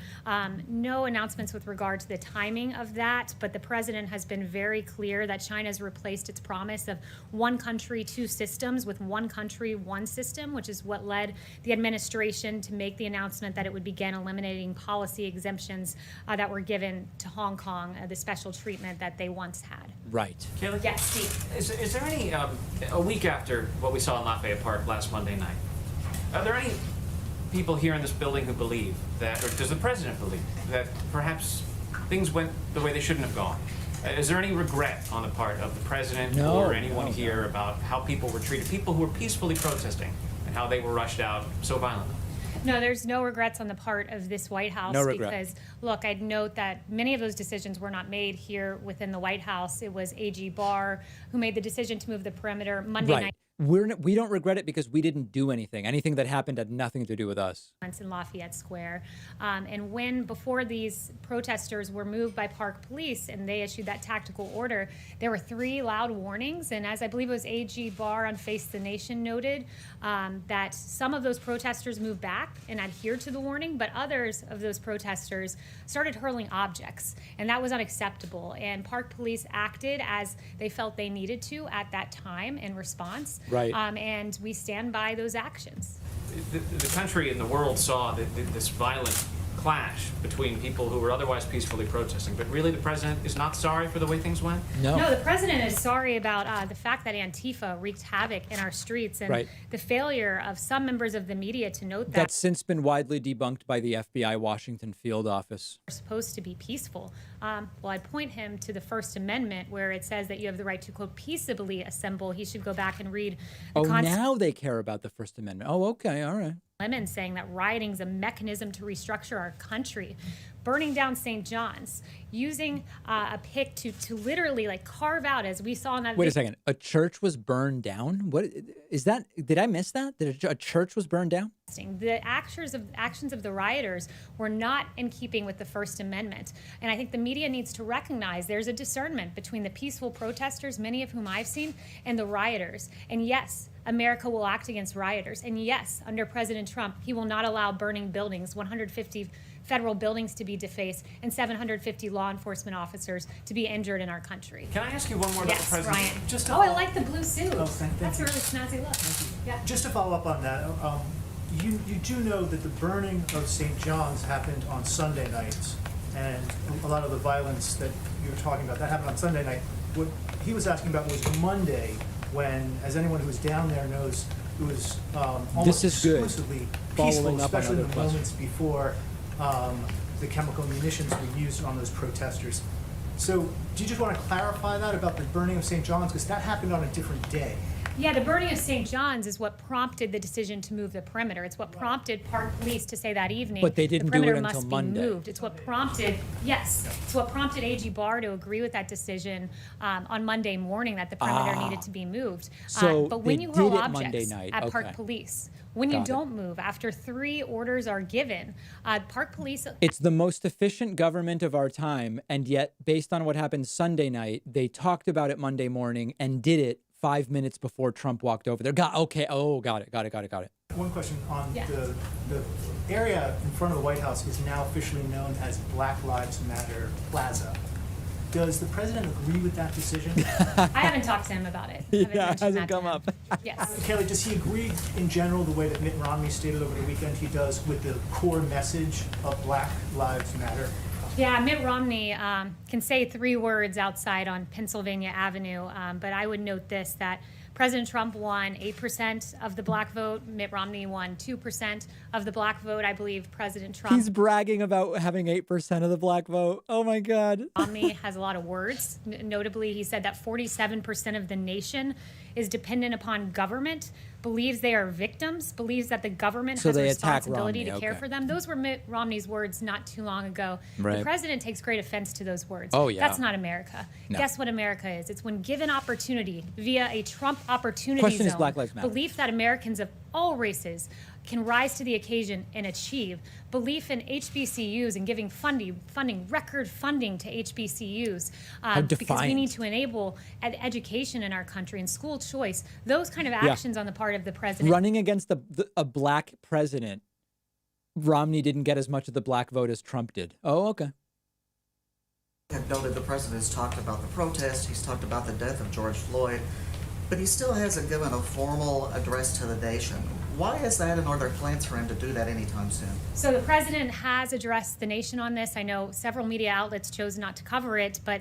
No announcements with regard to the timing of that, but the president has been very clear that China has replaced its promise of one country, two systems with one country, one system, which is what led the administration to make the announcement that it would begin eliminating policy exemptions that were given to Hong Kong, the special treatment that they once had. Right. Kayleigh? Yes, Steve. Is there any, a week after what we saw in Lafayette Park last Monday night, are there any people here in this building who believe that, or does the president believe that perhaps things went the way they shouldn't have gone? Is there any regret on the part of the president or anyone here about how people were treated, people who were peacefully protesting, and how they were rushed out so violently? No, there's no regrets on the part of this White House. No regret. Because, look, I'd note that many of those decisions were not made here within the White House. It was A.G. Barr who made the decision to move the perimeter Monday night. We don't regret it because we didn't do anything. Anything that happened had nothing to do with us. In Lafayette Square. And when, before these protesters were moved by Park Police and they issued that tactical order, there were 3 loud warnings. And as I believe it was A.G. Barr on Face the Nation noted, that some of those protesters moved back and adhered to the warning, but others of those protesters started hurling objects. And that was unacceptable. And Park Police acted as they felt they needed to at that time in response. Right. And we stand by those actions. The country and the world saw this violent clash between people who were otherwise peacefully protesting, but really the president is not sorry for the way things went? No, the president is sorry about the fact that Antifa wreaked havoc in our streets and the failure of some members of the media to note that. That's since been widely debunked by the FBI Washington field office. We're supposed to be peaceful. Well, I'd point him to the First Amendment where it says that you have the right to, quote, peaceably assemble. He should go back and read the now they care about the First Amendment. Oh, okay, all right. Lemon saying that rioting is a mechanism to restructure our country, burning down St. John's, using a pick to literally like carve out, as we saw in that. Wait a second. A church was burned down? What is that? Did I miss that? That a church was burned down? The actions of the rioters were not in keeping with the First Amendment. And I think the media needs to recognize there's a discernment between the peaceful protesters, many of whom I've seen, and the rioters. And yes, America will act against rioters. And yes, under President Trump, he will not allow burning buildings, 150 federal buildings to be defaced, and 750 law enforcement officers to be injured in our country. Can I ask you one more about the president? Yes, Ryan. I like the blue suit. Thank That's you. a really snazzy look. Yeah. Just to follow up on that, you do know that the burning of St. John's happened on Sunday nights, and a lot of the violence that you were talking about, that happened on Sunday night. What he was asking about was Monday, when, as anyone who was down there knows, it was almost exclusively peaceful, especially in the moments before the chemical munitions were used on those protesters. So do you just want to clarify that about the burning of St. John's? Because that happened on a different day. Yeah, the burning of St. John's is what prompted the decision to move the perimeter. It's what prompted Park Police to say that evening, but they didn't the perimeter do it until must Monday. be moved. It's what prompted, yes, it's what prompted A.G. Barr to agree with that decision on Monday morning that the perimeter needed to be moved. So but when they you did hurl it objects Monday night. at Park Okay. Police, when you don't move after 3 orders are given, Park Police. It's the most efficient government of our time, and yet, based on what happened Sunday night, they talked about it Monday morning and did it 5 minutes before Trump walked over there. Got it. One question on the area in front of the White House is now officially known as Black Lives Matter Plaza. Does the president agree with that decision? I haven't talked to him about it. Yeah, Haven't it mentioned hasn't that to come him. up. Yes. Kayleigh, does he agree in general the way that Mitt Romney stated over the weekend he does with the core message of Black Lives Matter? Yeah, Mitt Romney can say 3 words outside on Pennsylvania Avenue, but I would note this, that President Trump won 8% of the black vote. Mitt Romney won 2% of the black vote. I believe President Trump. He's bragging about having 8% of the black vote. Oh my God. Romney has a lot of words. Notably, he said that 47% of the nation is dependent upon government, believes they are victims, believes that the government has a responsibility to care for them. Those were Mitt Romney's words not too long ago. Right. The president takes great offense to those words. Oh, yeah. That's not America. No. Guess what America is? It's when given opportunity via a Trump opportunity Question is zone, Black Lives Matter. belief that Americans of all races can rise to the occasion and achieve, belief in HBCUs and giving record funding to HBCUs, because we need to enable education in our country and school choice. Those kind of actions on the part of the president. Running against a black president, Romney didn't get as much of the black vote as Trump did. Oh, okay. I've noted the president has talked about the protest, he's talked about the death of George Floyd, but he still hasn't given a formal address to the nation. Why is that, and are there plans for him to do that anytime soon? So the president has addressed the nation on this. I know several media outlets chose not to cover it, but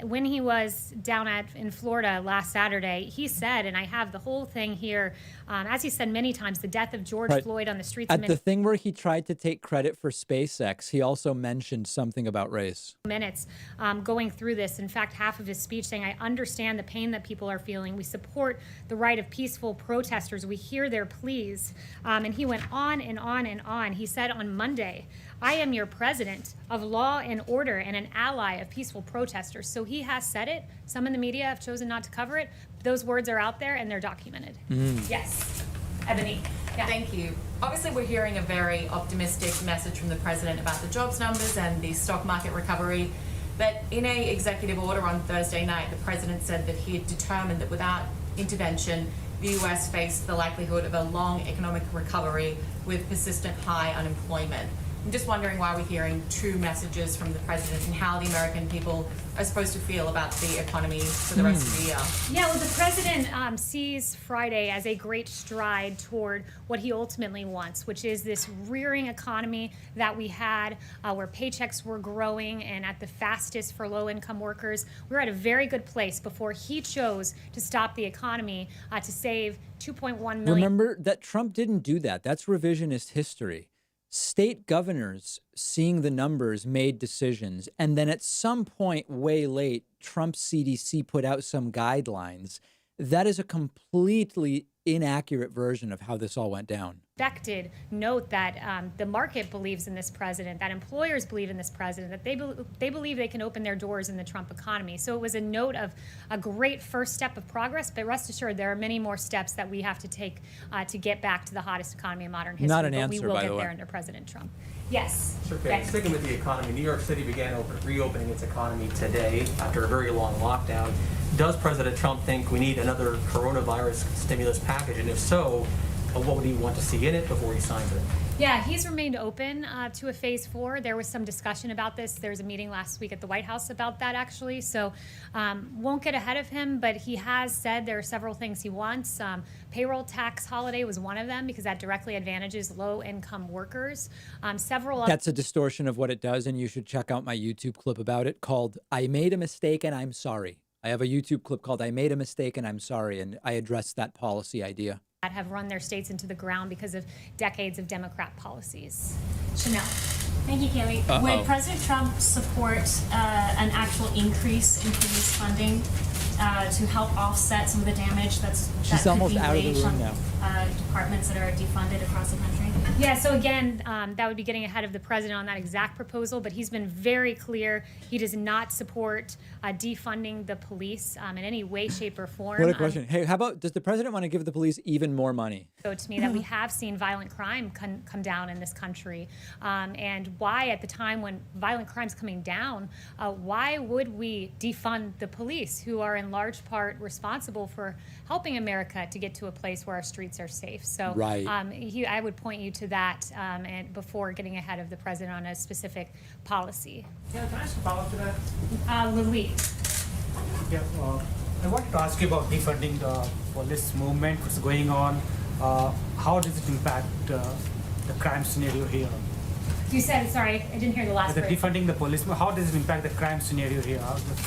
when he was down in Florida last Saturday, he said, and I have the whole thing here, as he said many times, the death of George Floyd on the streets of At the thing where he tried to take credit for SpaceX, he also mentioned something about race. Minutes going through this. In fact, half of his speech saying, I understand the pain that people are feeling. We support the right of peaceful protesters. We hear their pleas. And he went on and on and on. He said on Monday, I am your president of law and order and an ally of peaceful protesters. So he has said it. Some in the media have chosen not to cover it. Those words are out there and they're documented. Yes. Ebony. Yeah. Thank you. Obviously, we're hearing a very optimistic message from the president about the jobs numbers and the stock market recovery. But in a executive order on Thursday night, the president said that he had determined that without intervention, the U.S. faced the likelihood of a long economic recovery with persistent high unemployment. I'm just wondering why we're hearing 2 messages from the president and how the American people are supposed to feel about the economy for the rest of the year. Yeah, well, the president sees Friday as a great stride toward what he ultimately wants, which is this rearing economy that we had where paychecks were growing and at the fastest for low-income workers. We were at a very good place before he chose to stop the economy to save 2.1 million. Remember that Trump didn't do that. That's revisionist history. State governors, seeing the numbers, made decisions. And then at some point way late, Trump's CDC put out some guidelines. That is a completely inaccurate version of how this all went down. Expected note that the market believes in this president, that employers believe in this president, that they believe they can open their doors in the Trump economy. So it was a note of a great first step of progress, but rest assured there are many more steps that we have to take to get back to the hottest economy in modern history. Not an but answer, we will by get the way. there under President Trump. Yes. Sure, okay. Sticking with the economy, New York City began reopening its economy today after a very long lockdown. Does President Trump think we need another coronavirus stimulus package? And if so, what would he want to see in it before he signs it? Yeah, he's remained open to a phase 4. There was some discussion about this. There was a meeting last week at the White House about that, actually. So won't get ahead of him, but he has said there are several things he wants. Payroll tax holiday was one of them because that directly advantages low-income workers. That's a distortion of what it does, and you should check out my YouTube clip about it called I Made a Mistake and I'm Sorry. I have a YouTube clip called I Made a Mistake and I'm Sorry, and I address that policy idea. That have run their states into the ground because of decades of Democrat policies. Chanel. Thank you, Kayleigh. Would President Trump support an actual increase in police funding to help offset some of the damage that could be waged on departments that are defunded across the country? Yeah, so again, that would be getting ahead of the president on that exact proposal, but he's been very clear he does not support defunding the police in any way, shape, or form. What a question. Hey, how about, does the president want to give the police even more money? So to me that we have seen violent crime come down in this country. And why at the time when violent crime's coming down, why would we defund the police who are in large part responsible for helping America to get to a place where our streets are safe. So Right. I would point you to that and before getting ahead of the president on a specific policy. Yeah, can I ask a follow-up to that? Louis. Yeah, I wanted to ask you about defunding the police movement, what's going on. How does it impact the crime scenario here? You said, sorry, I didn't hear the last The phrase. defunding the police, how does it impact the crime scenario here? The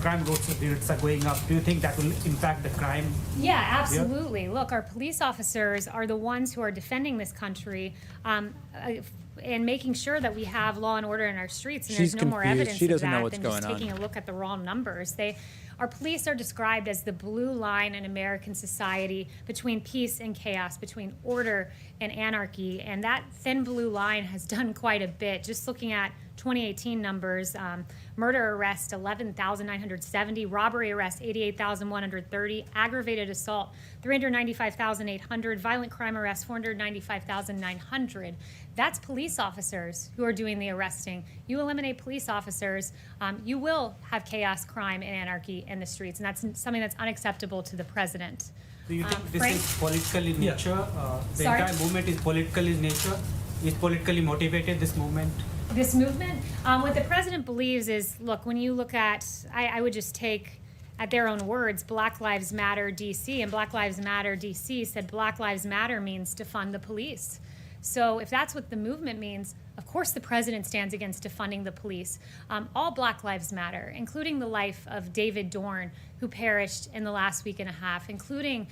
crime rates are going up. Do you think that will impact the crime? Yeah, absolutely. Look, our police officers are the ones who are defending this country and making sure that we have law and order in our streets. And She's there's no more confused. evidence She of doesn't know that what's than just going on. taking a look at the raw numbers. Our police are described as the blue line in American society between peace and chaos, between order and anarchy. And that thin blue line has done quite a bit. Just looking at 2018 numbers, murder arrest 11,970, robbery arrest 88,130, aggravated assault 395,800, violent crime arrest 495,900. That's police officers who are doing the arresting. You eliminate police officers, you will have chaos, crime, and anarchy in the streets, and that's something that's unacceptable to the president. Do you think this Frank? is political in nature? The Sorry? entire movement is political in nature? Is politically motivated, this movement? This movement, what the president believes is, look, when you look at, I would just take at their own words, Black Lives Matter DC, and Black Lives Matter DC said Black Lives Matter means defund the police. So if that's what the movement means, of course the president stands against defunding the police. All Black Lives Matter, including the life of David Dorn, who perished in the last week and a half, including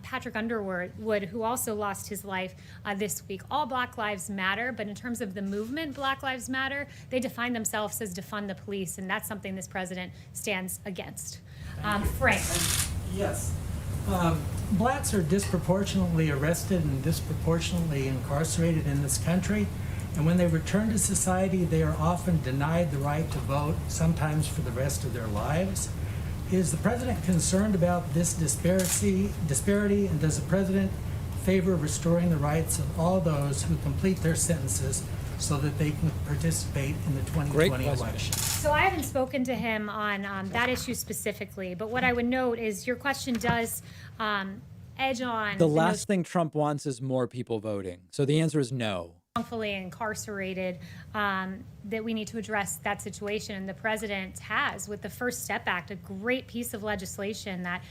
Patrick Underwood, who also lost his life this week. All Black Lives Matter, but in terms of the movement Black Lives Matter, they define themselves as defund the police, and that's something this president stands against. Frank. Yes. Blacks are disproportionately arrested and disproportionately incarcerated in this country, and when they return to society, they are often denied the right to vote, sometimes for the rest of their lives. Is the president concerned about this disparity, and does the president favor restoring the rights of all those who complete their sentences so that they can participate in the 2020 election? So I haven't spoken to him on that issue specifically, but what I would note is your question does edge on The last thing Trump wants is more people voting. So the answer is no. wrongfully incarcerated, that we need to address that situation. And the president has, with the First Step Act, a great piece of legislation that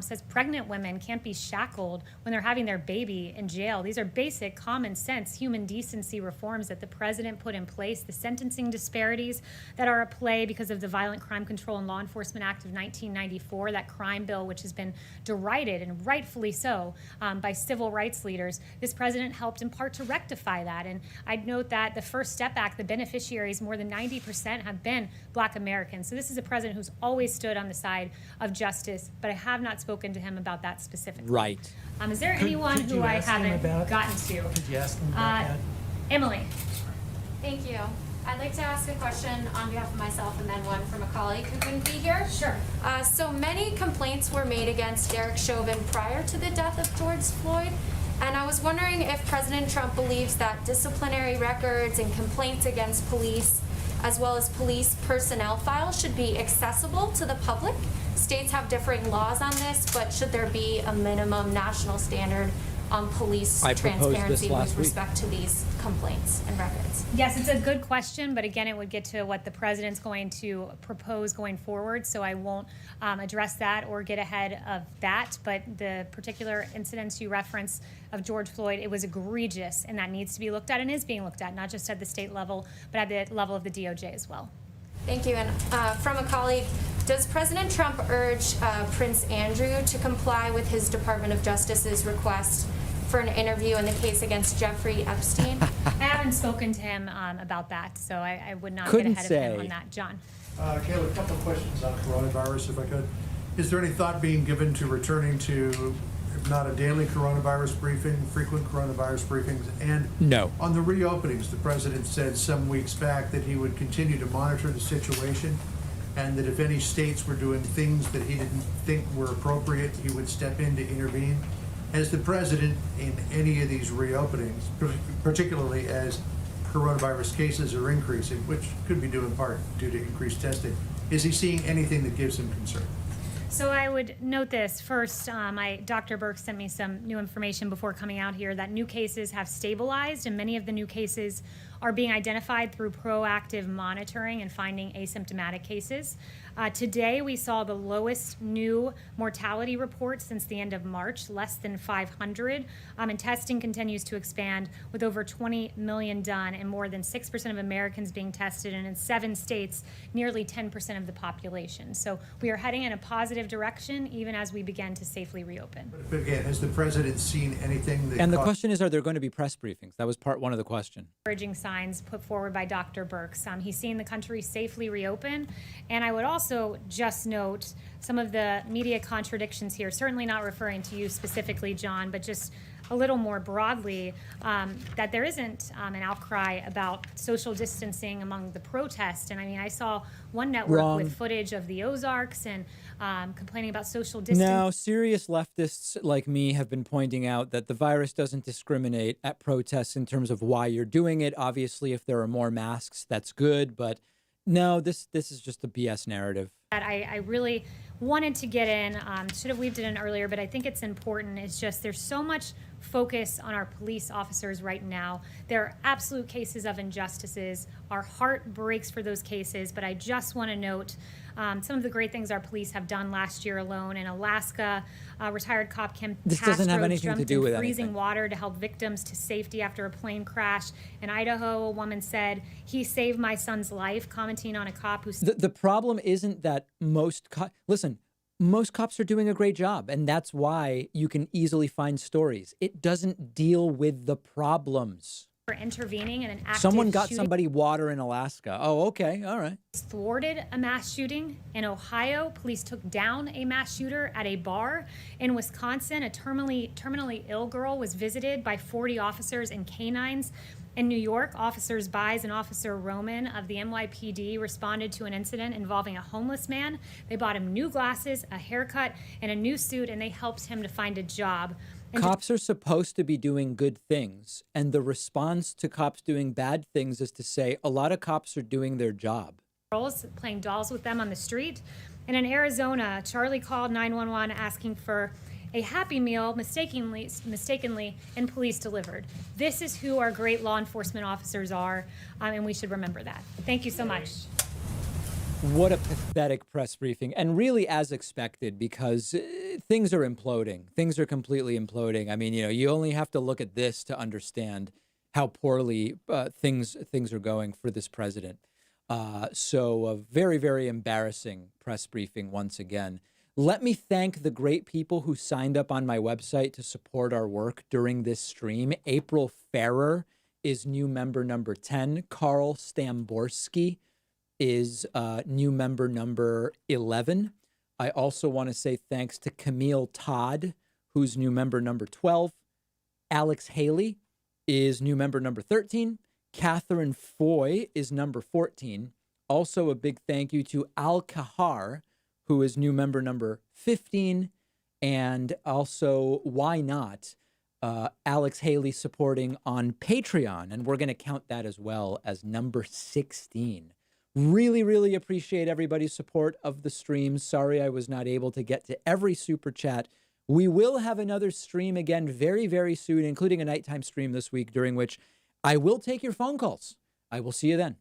says pregnant women can't be shackled when they're having their baby in jail. These are basic, common sense, human decency reforms that the president put in place. The sentencing disparities that are at play because of the Violent Crime Control and Law Enforcement Act of 1994, that crime bill, which has been derided, and rightfully so, by civil rights leaders. This president helped in part to rectify that. And I'd note that the First Step Act, the beneficiaries, more than 90% have been Black Americans. So this is a president who's always stood on the side of justice, but I have not spoken to him about that specifically. Right. Is there anyone could who you I ask him haven't about- gotten to? Could you ask him about that? Emily. Thank you. I'd like to ask a question on behalf of myself and then one from a colleague who couldn't be here. Sure. So many complaints were made against Derek Chauvin prior to the death of George Floyd. And I was wondering if President Trump believes that disciplinary records and complaints against police, as well as police personnel files, should be accessible to the public. States have differing laws on this, but should there be a minimum national standard on police I proposed this transparency last with week. respect to these complaints and records? Yes, it's a good question, but again, it would get to what the president's going to propose going forward, so I won't address that or get ahead of that. But the particular incidents you referenced of George Floyd, it was egregious, and that needs to be looked at and is being looked at, not just at the state level, but at the level of the DOJ as well. Thank you. And from a colleague, does President Trump urge Prince Andrew to comply with his Department of Justice's request for an interview in the case against Jeffrey Epstein? I haven't spoken to him about that, so I would not Couldn't get ahead of him say. on that. John. Kayleigh, a couple of questions on coronavirus, if I could. Is there any thought being given to returning to, if not a daily coronavirus briefing, frequent coronavirus briefings? And No. on the reopenings, the president said some weeks back that he would continue to monitor the situation, and that if any states were doing things that he didn't think were appropriate, he would step in to intervene. Has the president, in any of these reopenings, particularly as coronavirus cases are increasing, which could be due in part due to increased testing, is he seeing anything that gives him concern? So I would note this first. Dr. Burke sent me some new information before coming out here that new cases have stabilized, and many of the new cases are being identified through proactive monitoring and finding asymptomatic cases. Today, we saw the lowest new mortality report since the end of March, less than 500, and testing continues to expand with over 20 million done and more than 6% of Americans being tested, and in 7 states, nearly 10% of the population. So we are heading in a positive direction, even as we begin to safely reopen. But again, has the president seen anything that And the question is, are there going to be press briefings? That was part one of the question. Encouraging signs put forward by Dr. Birx. He's seen the country safely reopen. And I would also just note some of the media contradictions here, certainly not referring to you specifically, John, but just a little more broadly, that there isn't an outcry about social distancing among the protests. And I mean, I saw one network with footage of the Ozarks and complaining about social distancing. Now, serious leftists like me have been pointing out that the virus doesn't discriminate at protests in terms of why you're doing it. Obviously, if there are more masks, that's good. But no, this is just a BS narrative. That I really wanted to get in, should have weaved it in earlier, but I think it's important. It's just there's so much focus on our police officers right now. There are absolute cases of injustices. Our heart breaks for those cases, but I just want to note some of the great things our police have done last year alone. In Alaska, retired cop Kim This Castro doesn't have anything to jumped do in with freezing anything. water to help victims to safety after a plane crash. In Idaho, a woman said, "He saved my son's life," commenting on a cop who... The problem isn't that most most cops are doing a great job, and that's why you can easily find stories. It doesn't deal with the problems. For intervening in an active Someone got shooting. somebody water in Alaska. Oh, okay. All right. Thwarted a mass shooting. In Ohio, police took down a mass shooter at a bar. In Wisconsin, a terminally ill girl was visited by 40 officers and canines. In New York, Officers Bies and Officer Roman of the NYPD responded to an incident involving a homeless man. They bought him new glasses, a haircut, and a new suit, and they helped him to find a job. And Cops are supposed to be doing good things, and the response to cops doing bad things is to say a lot of cops are doing their job. Girls playing dolls with them on the street. And in Arizona, Charlie called 911 asking for a Happy Meal mistakenly, and police delivered. This is who our great law enforcement officers are, and we should remember that. Thank you so much. What a pathetic press briefing, and really as expected, because things are imploding. Things are completely imploding. I mean, you only have to look at this to understand how poorly things are going for this president. So a very, very embarrassing press briefing once again. Let me thank the great people who signed up on my website to support our work during this stream. April Farrer is new member number 10. Carl Stamborski is new member number 11. I also want to say thanks to Camille Todd, who's new member number 12. Alex Haley is new member number 13. Catherine Foy is number 14. Also a big thank you to Al Kahar, who is new member number 15, and also, why not, Alex Haley supporting on Patreon, and we're going to count that as well as number 16. Really, really appreciate everybody's support of the stream. Sorry I was not able to get to every super chat. We will have another stream again very, very soon, including a nighttime stream this week, during which I will take your phone calls. I will see you then.